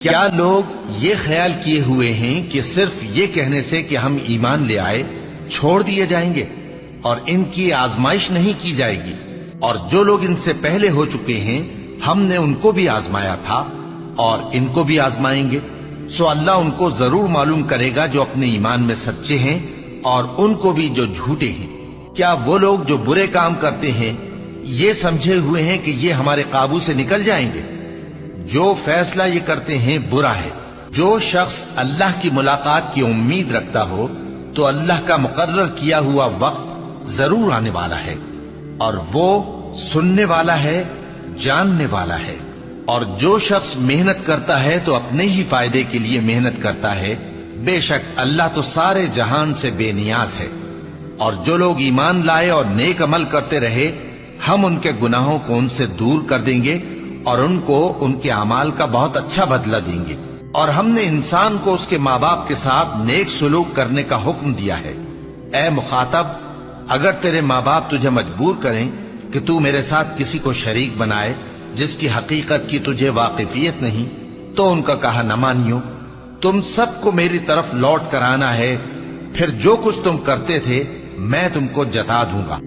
کیا لوگ یہ خیال کیے ہوئے ہیں کہ صرف یہ کہنے سے کہ ہم ایمان لے آئے چھوڑ دیے جائیں گے اور ان کی آزمائش نہیں کی جائے گی؟ اور جو لوگ ان سے پہلے ہو چکے ہیں ہم نے ان کو بھی آزمایا تھا اور ان کو بھی آزمائیں گے، سو اللہ ان کو ضرور معلوم کرے گا جو اپنے ایمان میں سچے ہیں اور ان کو بھی جو جھوٹے ہیں۔ کیا وہ لوگ جو برے کام کرتے ہیں یہ سمجھے ہوئے ہیں کہ یہ ہمارے قابو سے نکل جائیں گے؟ جو فیصلہ یہ کرتے ہیں برا ہے۔ جو شخص اللہ کی ملاقات کی امید رکھتا ہو تو اللہ کا مقرر کیا ہوا وقت ضرور آنے والا ہے، اور وہ سننے والا ہے، جاننے والا ہے۔ اور جو شخص محنت کرتا ہے تو اپنے ہی فائدے کے لیے محنت کرتا ہے، بے شک اللہ تو سارے جہان سے بے نیاز ہے۔ اور جو لوگ ایمان لائے اور نیک عمل کرتے رہے ہم ان کے گناہوں کو ان سے دور کر دیں گے اور ان کو ان کے اعمال کا بہت اچھا بدلہ دیں گے۔ اور ہم نے انسان کو اس کے ماں باپ کے ساتھ نیک سلوک کرنے کا حکم دیا ہے۔ اے مخاطب، اگر تیرے ماں باپ تجھے مجبور کریں کہ تو میرے ساتھ کسی کو شریک بنائے جس کی حقیقت کی تجھے واقفیت نہیں، تو ان کا کہا نہ مانیو۔ تم سب کو میری طرف لوٹ کر آنا ہے، پھر جو کچھ تم کرتے تھے میں تم کو جتا دوں گا۔